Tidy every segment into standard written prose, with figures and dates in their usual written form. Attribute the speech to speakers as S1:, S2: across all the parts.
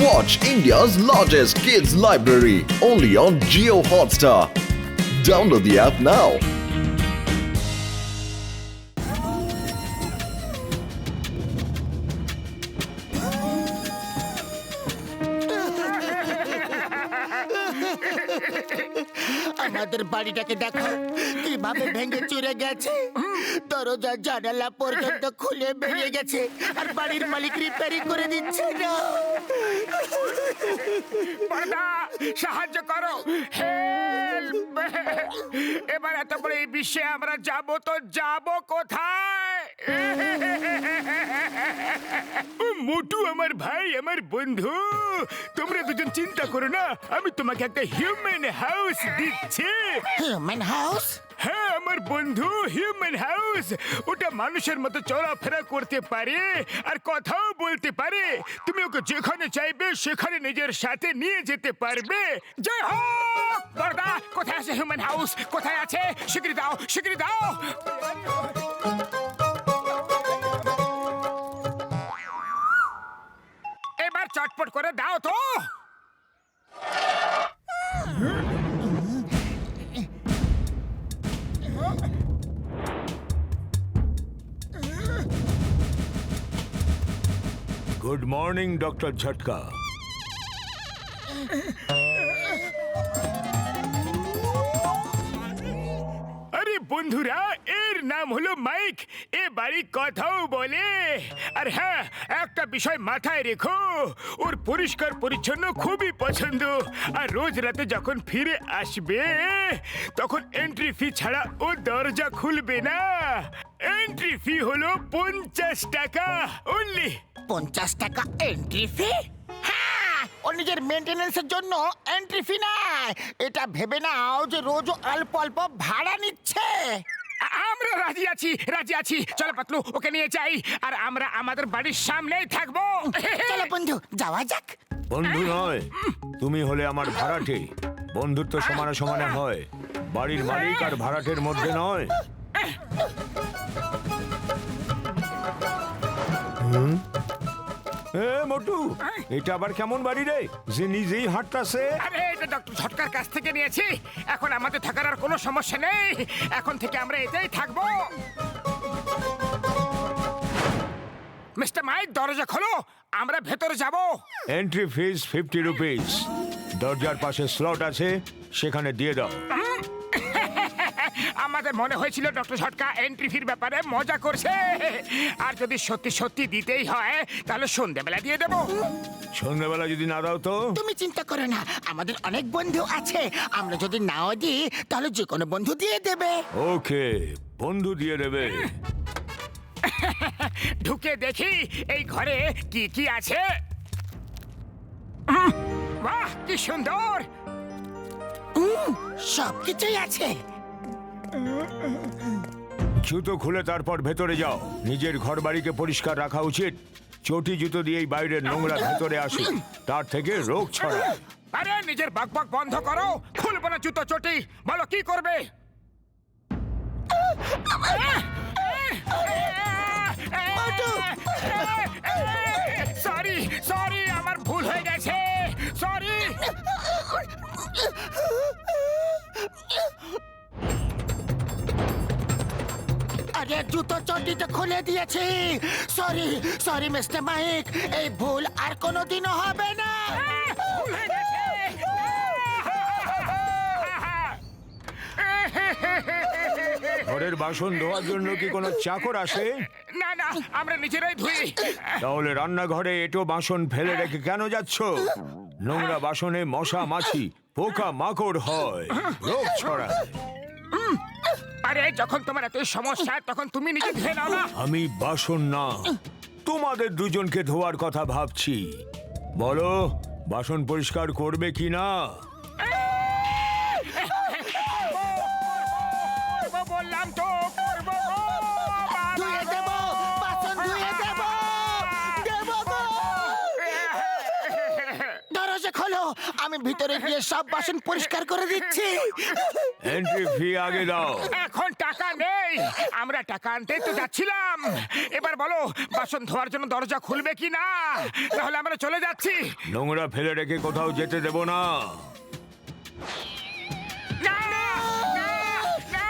S1: Watch India's largest kids library only on Jio Hotstar. Download the app now.
S2: আমাদের বাড়িটাকে দেখো কিভাবে ভেঙে চুরে গেছে, দরজা জানালা পর্যন্ত খুলে বেরিয়ে গেছে, আর বাড়ির মালিক রিপেয়ারিং করে দিচ্ছে না।
S3: বাবা, সাহায্য করো, হেল্প! এবার এত বড় এই বিশ্বে আমরা যাব তো যাব কোথায়? মোটু আমার ভাই, আমার বন্ধু, তোমরা দুজন চিন্তা করো না, আমি তোমাকে একটা হিউম্যান হাউস দিচ্ছি।
S2: Human house?
S3: হ্যাঁ আমার বন্ধু, হিউম্যান হাউস। ওটা মানুষের মতো চলাফেরা করতে পারে আর কথাও বলতে পারে। তুমি ওকে যেখানে চাইবে সেখানে নিজের সাথে নিয়ে যেতে পারবে। জয় হোক! বড়দা, কোথায় আছে হিউম্যান হাউস? কোথায় আছে? স্বীকৃতি দাও, স্বীকৃতি দাও। এবার চটপট করে দাও তো।
S4: গুড মর্নিং ডক্টর ঝটকা।
S3: আরে বন্ধুরা, এর নাম হলো মাইক। এ বাড়ি কথাও বলে। আর হ্যাঁ, একটা বিষয় মাথায় রেখো, ওর পরিষ্কার পরিচ্ছন্ন খুবই পছন্দ। আর রোজ রাতে যখন ফিরে আসবে তখন এন্ট্রি ফি ছাড়া ও দরজা খুলবে না। এন্ট্রি ফি হলো 50 টাকা অনলি।
S2: 50 টাকা এন্ট্রি ফি? হ্যাঁ, ও নিজের মেইনটেনেন্সের জন্য এন্ট্রি ফি নেয়। এটা ভেবে নাও যে রোজ অল্প অল্প ভাড়া নিচ্ছে।
S3: আমরা রাজি আছি, রাজি আছি। চলো পাতলু, ওকে নিয়ে যাই, আর আমরা আমাদের বাড়ির সামনেই থাকবো।
S2: চলো বন্ধু, যাওয়া যাক।
S4: বন্ধু নয়, তুমি হলে আমার ভাড়াটে। বন্ধুত্ব সমানে সমানে হয়, বাড়ির মালিক আর ভাড়াটের মধ্যে নয়। এ মোটু, এটা আবার কেমন বাড়ি রে যে নিজেই হাঁটতাছে?
S3: আরে এটা ডক্টর ঝটকার কাছ থেকে নিয়েছি। এখন আমাদের থাকার আর কোনো সমস্যা নেই। এখন থেকে আমরা এতেই থাকবো। মিস্টার মাইক, দরজা খোলো, আমরা ভেতরে যাব।
S4: Entry fees 50 rupees. দরজার পাশে স্লট আছে, সেখানে দিয়ে দাও।
S3: আমাদের মনে হয়েছিল ডক্টর ঝটকা এন্ট্রি ফির ব্যাপারে মজা করছে। আর যদি সত্যি সত্যি দিতেই হয় তাহলে সন্ধ্যাবেলা দিয়ে দেবো।
S4: সন্ধ্যাবেলা যদি না দাও তো?
S2: তুমি চিন্তা করো না, আমাদের অনেক বন্ধু আছে। আমরা যদি নাও দিই তাহলে যে কোনো বন্ধু দিয়ে দেবে।
S4: ওকে, বন্ধু দিয়ে দেবে।
S3: ঢুকে দেখি এই ঘরে কি কি আছে। বাহ, কি সুন্দর!
S2: সবকিছুই আছে।
S4: জুতো খুলে তারপর ভেতরে যাও। নিজের ঘর বাড়িকে পরিষ্কার রাখা উচিত। চটি জুতো দিয়েই বাইরের নোংরা ভেতরে আসে, তার থেকে রোগ ছড়ায়।
S3: আরে নিজের বকবক বন্ধ করো। খুলবো না জুতো চটি। বলো কি করবে? সরি সরি, আমার ভুল হয়ে গেছে। সরি।
S2: আরে জুতো চটিটা খুলে দিয়েছি। সরি সরি মিস্টার মাইক, এই ভুল আর কোনোদিনও হবে না।
S3: ভুল হয়ে গেছে।
S4: ঘরের বাসন ধোয়ার জন্য কি কোনো চাকর আসে?
S3: না না, আমরা নিজেরাই ধুই।
S4: তাহলে রান্নাঘরে এটো বাসন ফেলে রেখে কেন যাচ্ছ? নোংরা বাসনে মশা মাছি পোকা মাকড় হয়, রোগ ছড়ায়।
S3: আরে যখন তোমার এত সমস্যা তখন তুমি নিজে ধুয়ে নাও না।
S4: আমি বাসন না, তোমাদের দুজনকে ধোয়ার কথা ভাবছি। বলো, বাসন পরিষ্কার করবে কি না?
S3: বললাম তো করবো।
S2: ধুয়ে দেবো, বাসন ধুয়ে দেবো, দেবো গো। দরজা খোলো, আমি ভিতরে গিয়ে সব বাসন পরিষ্কার করে দিচ্ছি।
S4: এন্ট্রি ফি আগে দাও।
S3: এখন টাকা নেই, আমরা টাকা আনতেই তো যাচ্ছিলাম। এবার বলো বাসন ধোয়ার জন্য দরজা খুলবে কি না, তাহলে আমরা চলে যাচ্ছি।
S4: নোংরা ফেলে রেখে কোথাও যেতে দেব না।
S3: না, না, না, না।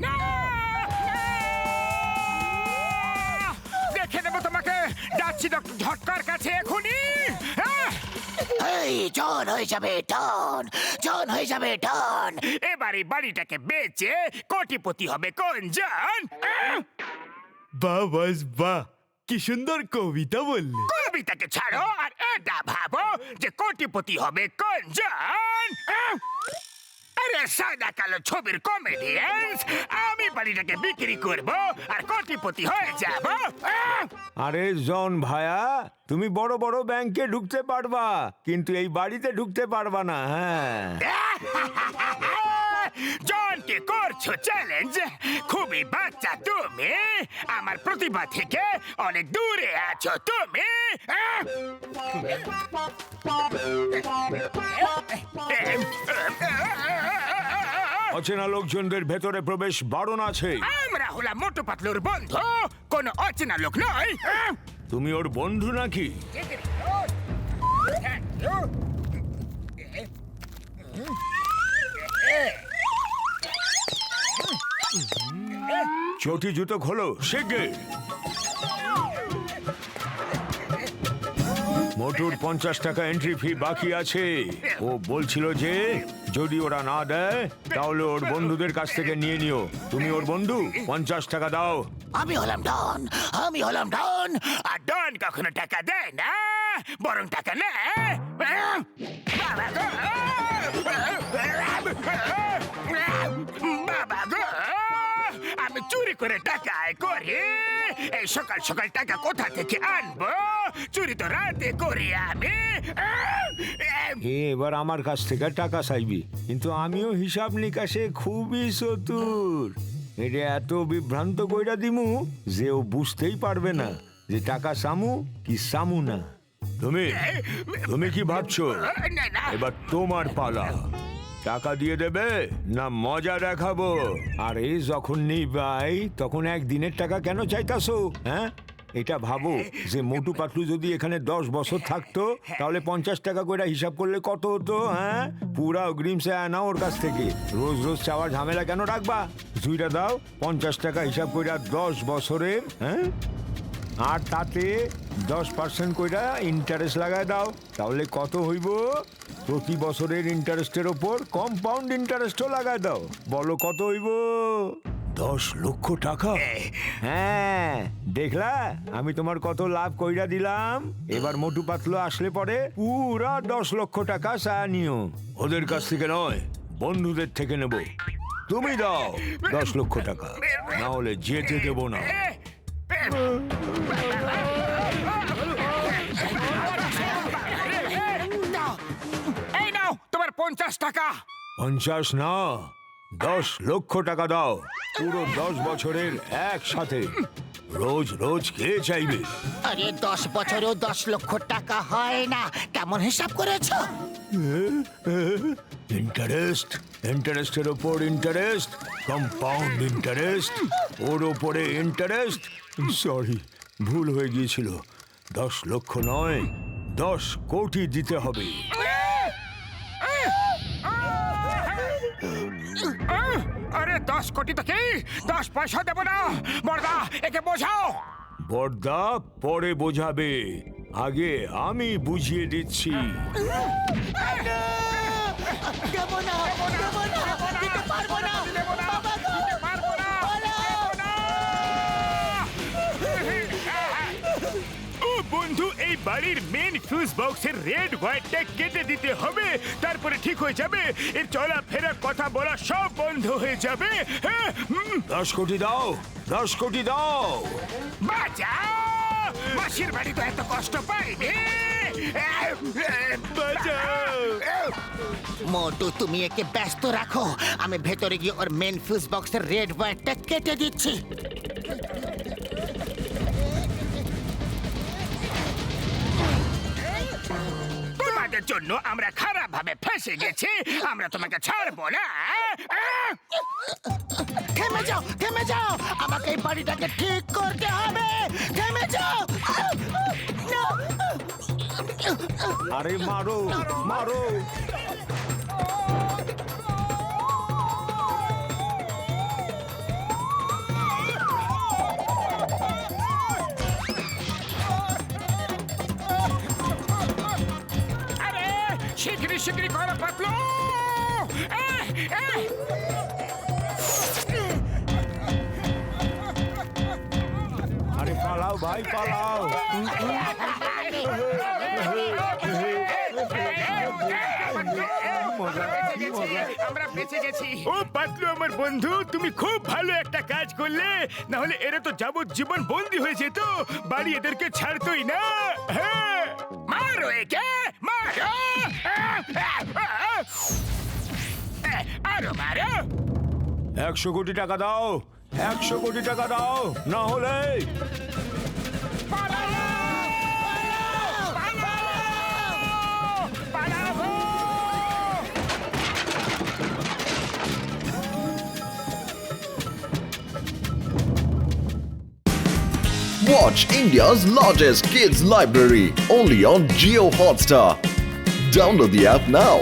S3: না, দেখে নেবো তোমাকে, যাচ্ছি ডক্টর ঝটকার কাছে এখনই।
S2: এই জন হয়ে যাবে ডন, জন হয়ে যাবে ডন।
S3: এবারে বাড়িটাকে বেচে কোটিপতি হবে কোন জন?
S5: বাহ বাস বাহ, কি সুন্দর কবিতা বললে।
S3: কবিতাকে ছাড়ো আর এটা ভাবো যে কোটিপতি হবে কোন জন? আরে সাদা কালো ছবির কমেডিয়ান্স, আমি বাড়িটাকে বিক্রি করব আর কোটিপতি হয়ে যাব।
S4: আরে জন ভায়া, তুমি বড় বড় ব্যাংকে ঢুকতে পারবা, কিন্তু এই বাড়িতে ঢুকতে পারবা না। হ্যাঁ,
S3: জনকে করছো চ্যালেঞ্জ, খুবই বাচ্চা তুমি, আমার প্রতিভা থেকে অনেক দূরে আছো তুমি।
S4: অচেনা লোকজনদের ভেতরে প্রবেশ বারণ আছে।
S3: আমরা হলাম মোটু পাতলুর বন্ধু, কোন অচেনা লোক নয়।
S4: তুমি ওর বন্ধু নাকি? চটি জুতো খোলো শিগগির। মোটুর 50 টাকা এন্ট্রি ফি বাকি আছে। ও বলছিল যে যদি ওরা না দেয় তাহলে ওর বন্ধুদের কাছ থেকে নিয়ে নিও। তুমি ওর বন্ধু, 50 টাকা দাও।
S2: আমি হলাম ডন, আমি হলাম ডন।
S3: আর ডন কখনো টাকা দেয় না, বরং টাকা নেয়। বাবা গো! বাবা গো! আমি চুরি করে টাকা আয় করি, এই সকাল সকাল টাকা কোথা থেকে আনবো? চুরি তো রাতে করি আমি।
S4: এবার আমার কাছ থেকে টাকা চাইবি, কিন্তু আমিও হিসাব নিকাশে খুবই চতুর। এটা এত বিভ্রান্ত কইরা দিমু যে ও বুঝতেই পারবে না যে টাকা সামু কি সামু না। তুমি তুমি কি ভাবছো
S3: না, না।
S4: এবার তোমার পালা? টাকা দিয়ে দেবে না মজা দেখাবো? আরে যখন নিবাই তখন একদিনের টাকা কেন চাইতাছো? হ্যাঁ, এটা ভাবো যে মোটু পাতলু যদি এখানে 10 বছর থাকতো তাহলে 50 টাকা করে হিসাব করলে কত হতো? হ্যাঁ, পুরা অগ্রিম সে আনা ওর কাছ থেকে। রোজ রোজ চাওয়ার ঝামেলা কেন রাখবা? জুইটা দাও, 50 টাকা হিসাব কইরা 10 বছরের। হ্যাঁ, আর তাতে 10% কইরা ইন্টারেস্ট লাগায় দাও, তাহলে কত হইব? প্রতি বছরের ইন্টারেস্টের ওপর কম্পাউন্ড ইন্টারেস্টও লাগায় দাও। বলো কত হইব? 10 লক্ষ টাকা। হ্যাঁ, দেখলা আমি তোমার কত লাভ কইরা দিলাম। এবার মোটু পাতলু আসলে পরে পুরা 10 লক্ষ টাকা চায় নিও। ওদের কাছ থেকে নয়, বন্ধুদের থেকে নেব। তুমি দাও 10 লক্ষ টাকা, না হলে যেতে দেব না।
S3: এই নাও তোমার 50 টাকা।
S4: 50 না, 10 লক্ষ টাকা দাও, পুরো 10 বছরের একসাথে। রোজ রোজ কে চাইবে?
S2: আরে 10 বছরেও 10 লক্ষ টাকা হয় না, কেমন হিসাব করেছো?
S4: ইন্টারেস্ট, ইন্টারেস্টের ওপর ইন্টারেস্ট, কম্পাউন্ড ইন্টারেস্ট, ওর ওপরে ইন্টারেস্ট। সরি, ভুল হয়ে গিয়েছিল। 10 লক্ষ নয়, 10 কোটি দিতে হবে।
S3: আরে 10 কোটি তো কি, 10 পয়সা দেব না। বড়দা, একে বোঝাও।
S4: বড়দা পরে বোঝাবে, আগে আমি বুঝিয়ে দিচ্ছি।
S2: দেবো না, দেবো না, দিতে পারবো না। বাবা গো!
S3: ও বন্ধু, এই বাড়ির মেন ফিউজ বক্সের রেড ওয়্যারটা কেটে দিতে হবে, তারপরে ঠিক হয়ে যাবে। এর চলাফেরা কথা বলা সব বন্ধ হয়ে যাবে। হ্যাঁ,
S4: 10 কোটি দাও, 10 কোটি দাও।
S3: বাঁচাও! মাসির বাড়ি তো এত কষ্ট পাইনি।
S5: বাঁচাও।
S2: মোটু তুমি একে ব্যস্ত রাখো, আমি ভেতরে গিয়ে ওর মেন ফিউজ বক্সের রেড ওয়্যারটা কেটে দিচ্ছি।
S3: তোমাদের জন্য আমরা খারাপ ভাবে ফেসে গেছি, আমরা তোমাকে ছাড়বো না।
S2: থেমে যাও, থেমে যাও, আমাকে এই বাড়িটাকে ঠিক করতে হবে। থেমে যাও। না।
S4: আরে মারো মারো।
S3: আরে শিগগিরি শিগগিরি করো পাতলু।
S4: আরে পালাও ভাই পালাও।
S3: আমরা বেঁচে গেছি। ও পাতলু আমার বন্ধু, তুমি খুব ভালো একটা কাজ করলে, না হলে এরা তো যাবজ্জীবন বন্দী হয়ে যেত, বাড়ি এদেরকে ছাড়তোই না। হ্যাঁ, মারো একে, মারো। আরো মারো।
S4: 100 কোটি টাকা দাও, 100 কোটি টাকা দাও, না হলে
S1: Watch India's largest kids library only on Geo Hotstar. Download the app now.